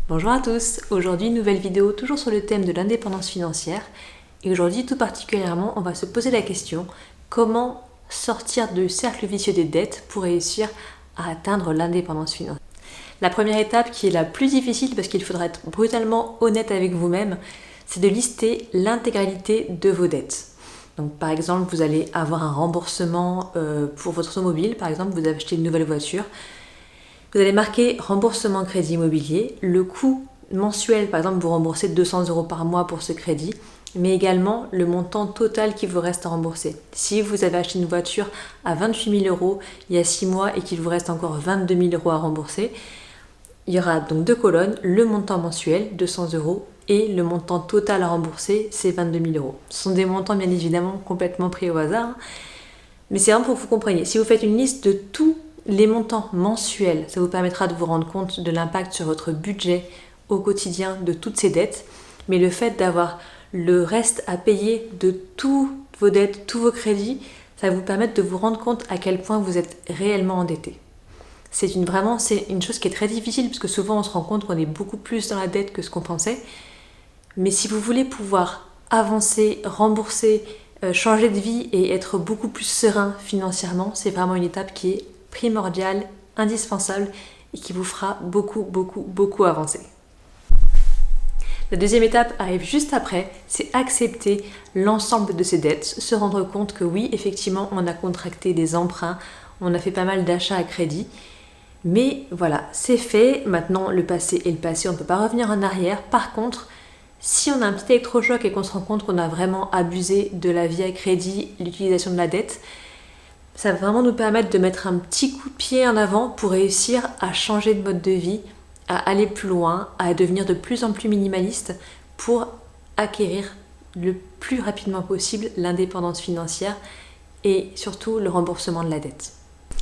Bonjour à tous, aujourd'hui nouvelle vidéo toujours sur le thème de l'indépendance financière et aujourd'hui tout particulièrement on va se poser la question comment sortir du cercle vicieux des dettes pour réussir à atteindre l'indépendance financière. La première étape qui est la plus difficile parce qu'il faudra être brutalement honnête avec vous-même, c'est de lister l'intégralité de vos dettes. Donc par exemple vous allez avoir un remboursement pour votre automobile, par exemple vous avez acheté une nouvelle voiture. Vous allez marquer remboursement crédit immobilier, le coût mensuel, par exemple vous remboursez 200 € par mois pour ce crédit, mais également le montant total qui vous reste à rembourser. Si vous avez acheté une voiture à 28 000 € il y a 6 mois et qu'il vous reste encore 22 000 € à rembourser, il y aura donc deux colonnes, le montant mensuel, 200 € et le montant total à rembourser, c'est 22 000 €. Ce sont des montants bien évidemment complètement pris au hasard, mais c'est vraiment pour que vous compreniez. Si vous faites une liste de tous les montants mensuels, ça vous permettra de vous rendre compte de l'impact sur votre budget au quotidien de toutes ces dettes. Mais le fait d'avoir le reste à payer de toutes vos dettes, tous vos crédits, ça va vous permettre de vous rendre compte à quel point vous êtes réellement endetté. C'est une chose qui est très difficile parce que souvent on se rend compte qu'on est beaucoup plus dans la dette que ce qu'on pensait. Mais si vous voulez pouvoir avancer, rembourser, changer de vie et être beaucoup plus serein financièrement, c'est vraiment une étape qui est primordial, indispensable et qui vous fera beaucoup avancer. La deuxième étape arrive juste après, c'est accepter l'ensemble de ces dettes, se rendre compte que oui, effectivement, on a contracté des emprunts, on a fait pas mal d'achats à crédit, mais voilà, c'est fait, maintenant le passé est le passé, on ne peut pas revenir en arrière. Par contre, si on a un petit électrochoc et qu'on se rend compte qu'on a vraiment abusé de la vie à crédit, l'utilisation de la dette, ça va vraiment nous permettre de mettre un petit coup de pied en avant pour réussir à changer de mode de vie, à aller plus loin, à devenir de plus en plus minimaliste pour acquérir le plus rapidement possible l'indépendance financière et surtout le remboursement de la dette.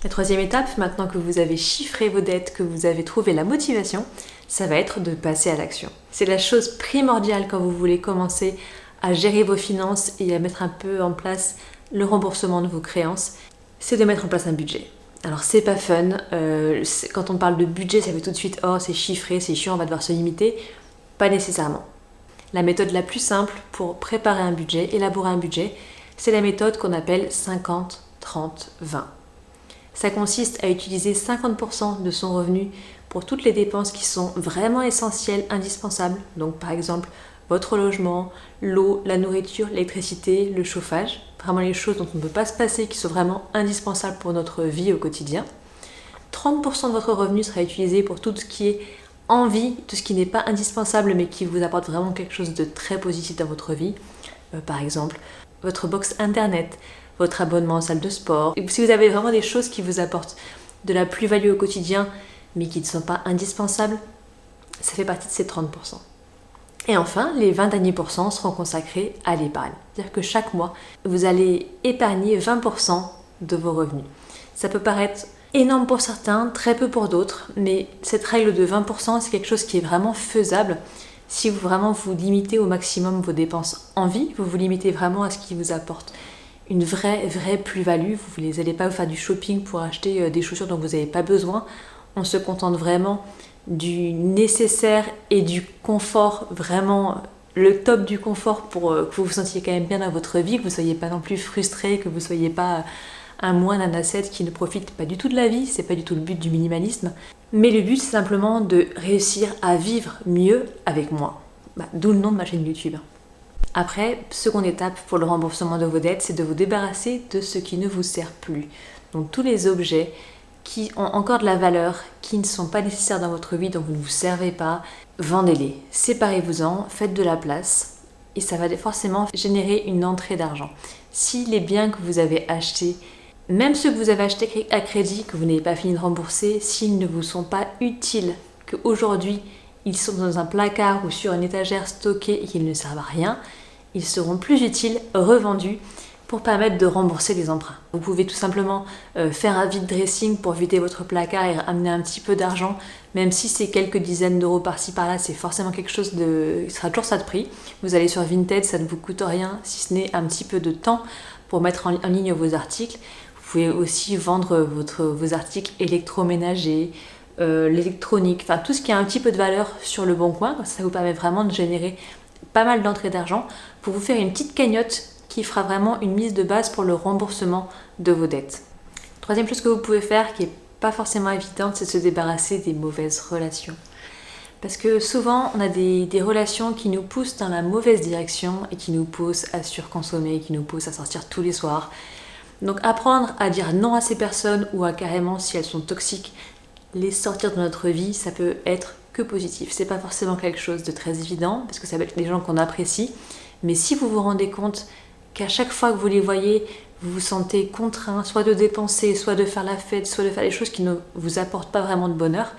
La troisième étape, maintenant que vous avez chiffré vos dettes, que vous avez trouvé la motivation, ça va être de passer à l'action. C'est la chose primordiale quand vous voulez commencer à gérer vos finances et à mettre un peu en place le remboursement de vos créances. C'est de mettre en place un budget. Alors c'est pas fun, quand on parle de budget ça fait tout de suite « oh c'est chiffré, c'est chiant, on va devoir se limiter ». Pas nécessairement. La méthode la plus simple pour préparer un budget, élaborer un budget, c'est la méthode qu'on appelle 50-30-20. Ça consiste à utiliser 50% de son revenu pour toutes les dépenses qui sont vraiment essentielles, indispensables. Donc par exemple votre logement, l'eau, la nourriture, l'électricité, le chauffage, vraiment les choses dont on ne peut pas se passer, qui sont vraiment indispensables pour notre vie au quotidien. 30% de votre revenu sera utilisé pour tout ce qui est envie, tout ce qui n'est pas indispensable mais qui vous apporte vraiment quelque chose de très positif dans votre vie. Par exemple, votre box internet, votre abonnement en salle de sport. Et si vous avez vraiment des choses qui vous apportent de la plus-value au quotidien mais qui ne sont pas indispensables, ça fait partie de ces 30%. Et enfin, les 20 derniers pourcents seront consacrés à l'épargne. C'est-à-dire que chaque mois, vous allez épargner 20% de vos revenus. Ça peut paraître énorme pour certains, très peu pour d'autres, mais cette règle de 20%, c'est quelque chose qui est vraiment faisable si vous vous limitez au maximum vos dépenses en vie, vous vous limitez vraiment à ce qui vous apporte une vraie plus-value. Vous n'allez pas vous faire du shopping pour acheter des chaussures dont vous n'avez pas besoin. On se contente vraiment du nécessaire et du confort, vraiment le top du confort pour que vous vous sentiez quand même bien dans votre vie, que vous ne soyez pas non plus frustré, que vous ne soyez pas un moine, un ascète qui ne profite pas du tout de la vie. C'est pas du tout le but du minimalisme, mais le but c'est simplement de réussir à vivre mieux avec moins. D'où le nom de ma chaîne YouTube. Après, seconde étape pour le remboursement de vos dettes, c'est de vous débarrasser de ce qui ne vous sert plus. Donc tous les objets qui ont encore de la valeur, qui ne sont pas nécessaires dans votre vie, dont vous ne vous servez pas, vendez-les, séparez-vous-en, faites de la place et ça va forcément générer une entrée d'argent. Si les biens que vous avez achetés, même ceux que vous avez achetés à crédit, que vous n'avez pas fini de rembourser, s'ils ne vous sont pas utiles, qu'aujourd'hui ils sont dans un placard ou sur une étagère stockés et qu'ils ne servent à rien, ils seront plus utiles revendus pour permettre de rembourser les emprunts. Vous pouvez tout simplement faire un vide dressing pour vider votre placard et amener un petit peu d'argent, même si c'est quelques dizaines d'euros par-ci par-là, c'est forcément quelque chose qui sera toujours ça de prix. Vous allez sur Vinted, ça ne vous coûte rien, si ce n'est un petit peu de temps pour mettre en ligne vos articles. Vous pouvez aussi vendre vos articles électroménagers, l'électronique, enfin tout ce qui a un petit peu de valeur sur le bon coin. Comme ça vous permet vraiment de générer pas mal d'entrées d'argent pour vous faire une petite cagnotte qui fera vraiment une mise de base pour le remboursement de vos dettes. Troisième chose que vous pouvez faire, qui n'est pas forcément évidente, c'est de se débarrasser des mauvaises relations. Parce que souvent, on a des relations qui nous poussent dans la mauvaise direction et qui nous poussent à surconsommer, qui nous poussent à sortir tous les soirs. Donc apprendre à dire non à ces personnes ou à carrément, si elles sont toxiques, les sortir de notre vie, ça peut être que positif. C'est pas forcément quelque chose de très évident parce que ça va être des gens qu'on apprécie. Mais si vous vous rendez compte qu'à chaque fois que vous les voyez, vous vous sentez contraint soit de dépenser, soit de faire la fête, soit de faire des choses qui ne vous apportent pas vraiment de bonheur,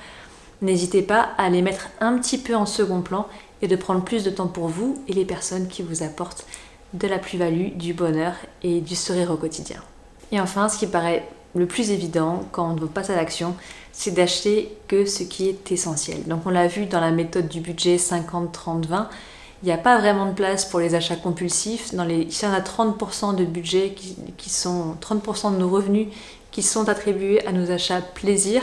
n'hésitez pas à les mettre un petit peu en second plan et de prendre plus de temps pour vous et les personnes qui vous apportent de la plus-value, du bonheur et du sourire au quotidien. Et enfin, ce qui paraît le plus évident quand on passe à l'action, c'est d'acheter que ce qui est essentiel. Donc on l'a vu dans la méthode du budget 50-30-20, il n'y a pas vraiment de place pour les achats compulsifs. Si on a 30% de budget qui sont 30% de nos revenus qui sont attribués à nos achats plaisir,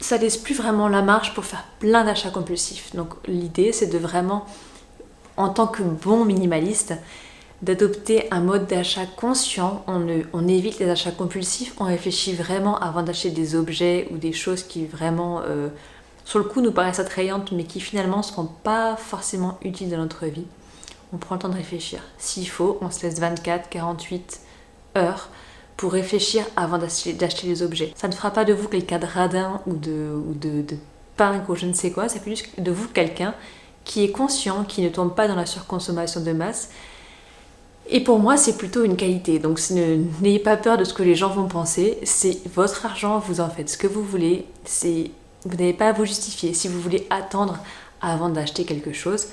ça laisse plus vraiment la marge pour faire plein d'achats compulsifs. Donc l'idée, c'est de vraiment, en tant que bon minimaliste, d'adopter un mode d'achat conscient. On évite les achats compulsifs, on réfléchit vraiment avant d'acheter des objets ou des choses qui vraiment, sur le coup, nous paraissent attrayantes, mais qui finalement ne seront pas forcément utiles dans notre vie. On prend le temps de réfléchir. S'il faut, on se laisse 24-48 heures pour réfléchir avant d'acheter les objets. Ça ne fera pas de vous quelqu'un de radin ou de punk ou je ne sais quoi, ça fait juste de vous quelqu'un qui est conscient, qui ne tombe pas dans la surconsommation de masse. Et pour moi, c'est plutôt une qualité. Donc n'ayez pas peur de ce que les gens vont penser. C'est votre argent, vous en faites ce que vous voulez. Vous n'avez pas à vous justifier. Si vous voulez attendre avant d'acheter quelque chose,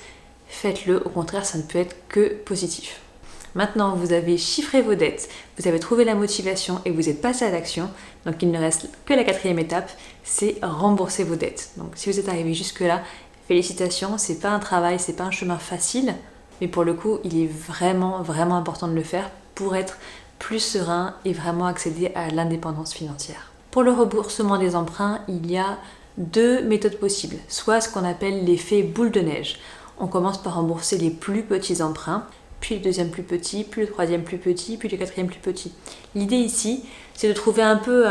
faites-le. Au contraire, ça ne peut être que positif. Maintenant, vous avez chiffré vos dettes, vous avez trouvé la motivation et vous êtes passé à l'action. Donc il ne reste que la quatrième étape, c'est rembourser vos dettes. Donc si vous êtes arrivé jusque-là, félicitations, c'est pas un travail, c'est pas un chemin facile, mais pour le coup, il est vraiment, vraiment important de le faire pour être plus serein et vraiment accéder à l'indépendance financière. Pour le remboursement des emprunts, il y a deux méthodes possibles. Soit ce qu'on appelle l'effet boule de neige. On commence par rembourser les plus petits emprunts, puis le deuxième plus petit, puis le troisième plus petit, puis le quatrième plus petit. L'idée ici, c'est de trouver un peu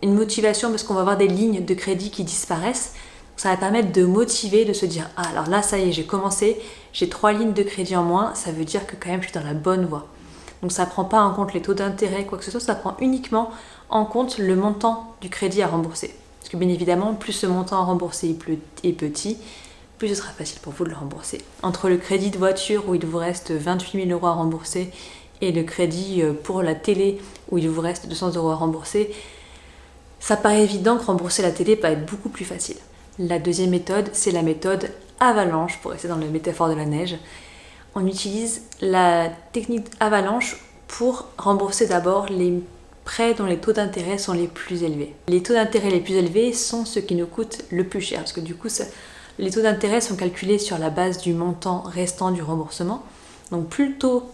une motivation parce qu'on va avoir des lignes de crédit qui disparaissent. Ça va permettre de motiver, de se dire « Ah, alors là, ça y est, j'ai commencé, j'ai 3 lignes de crédit en moins, ça veut dire que quand même je suis dans la bonne voie. » Donc ça ne prend pas en compte les taux d'intérêt, quoi que ce soit, ça prend uniquement en compte le montant du crédit à rembourser. Parce que bien évidemment, plus ce montant à rembourser est petit, plus ce sera facile pour vous de le rembourser. Entre le crédit de voiture où il vous reste 28 000 € à rembourser et le crédit pour la télé où il vous reste 200 € à rembourser, ça paraît évident que rembourser la télé peut être beaucoup plus facile. La deuxième méthode, c'est la méthode avalanche, pour rester dans la métaphore de la neige. On utilise la technique avalanche pour rembourser d'abord les prêts dont les taux d'intérêt sont les plus élevés. Les taux d'intérêt les plus élevés sont ceux qui nous coûtent le plus cher, parce que du coup, les taux d'intérêt sont calculés sur la base du montant restant du remboursement. Donc plus le taux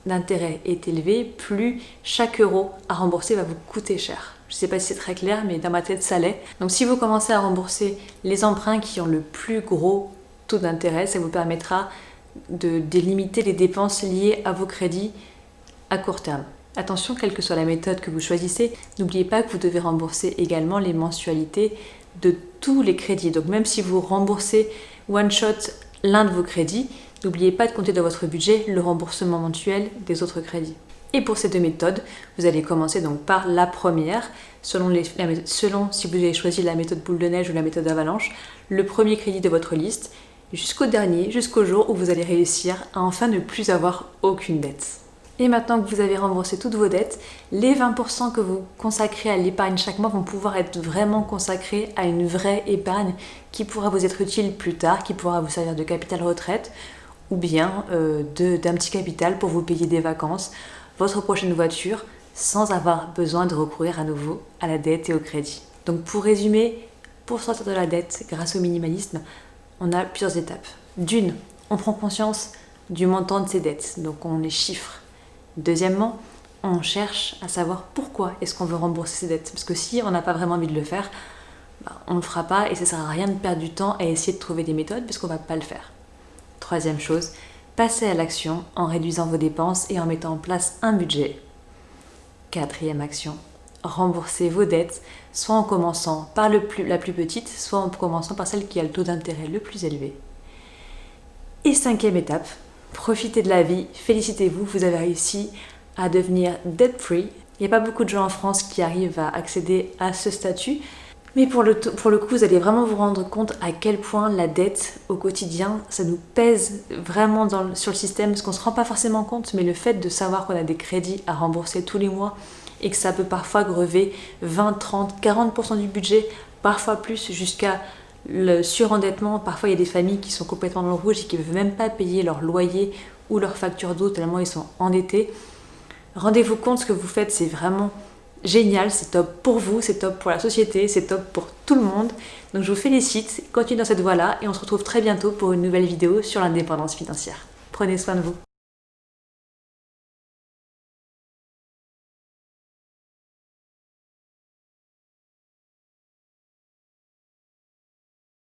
d'intérêt est élevé, plus chaque euro à rembourser va vous coûter cher. Je ne sais pas si c'est très clair, mais dans ma tête, ça l'est. Donc si vous commencez à rembourser les emprunts qui ont le plus gros taux d'intérêt, ça vous permettra de délimiter les dépenses liées à vos crédits à court terme. Attention, quelle que soit la méthode que vous choisissez, n'oubliez pas que vous devez rembourser également les mensualités de tous les crédits. Donc même si vous remboursez one shot l'un de vos crédits, n'oubliez pas de compter dans votre budget le remboursement mensuel des autres crédits. Et pour ces deux méthodes, vous allez commencer donc par la première, selon si vous avez choisi la méthode boule de neige ou la méthode avalanche, le premier crédit de votre liste, jusqu'au dernier, jusqu'au jour où vous allez réussir à enfin ne plus avoir aucune dette. Et maintenant que vous avez remboursé toutes vos dettes, les 20% que vous consacrez à l'épargne chaque mois vont pouvoir être vraiment consacrés à une vraie épargne qui pourra vous être utile plus tard, qui pourra vous servir de capital retraite ou bien d'un petit capital pour vous payer des vacances, votre prochaine voiture, sans avoir besoin de recourir à nouveau à la dette et au crédit. Donc pour résumer, pour sortir de la dette grâce au minimalisme, on a plusieurs étapes. D'une, on prend conscience du montant de ses dettes, donc on les chiffre. Deuxièmement, on cherche à savoir pourquoi est-ce qu'on veut rembourser ses dettes. Parce que si on n'a pas vraiment envie de le faire, on ne le fera pas et ça ne sert à rien de perdre du temps à essayer de trouver des méthodes puisqu'on ne va pas le faire. Troisième chose, passez à l'action en réduisant vos dépenses et en mettant en place un budget. Quatrième action, remboursez vos dettes, soit en commençant par la plus petite, soit en commençant par celle qui a le taux d'intérêt le plus élevé. Et cinquième étape, profitez de la vie, félicitez-vous, vous avez réussi à devenir debt-free. Il n'y a pas beaucoup de gens en France qui arrivent à accéder à ce statut, mais pour le coup, vous allez vraiment vous rendre compte à quel point la dette au quotidien, ça nous pèse vraiment sur le système, parce qu'on ne se rend pas forcément compte, mais le fait de savoir qu'on a des crédits à rembourser tous les mois et que ça peut parfois grever 20, 30, 40% du budget, parfois plus, jusqu'à le surendettement. Parfois, il y a des familles qui sont complètement dans le rouge et qui ne peuvent même pas payer leur loyer ou leur facture d'eau tellement ils sont endettés. Rendez-vous compte, ce que vous faites, c'est vraiment génial, c'est top pour vous, c'est top pour la société, c'est top pour tout le monde. Donc je vous félicite, continuez dans cette voie-là et on se retrouve très bientôt pour une nouvelle vidéo sur l'indépendance financière. Prenez soin de vous.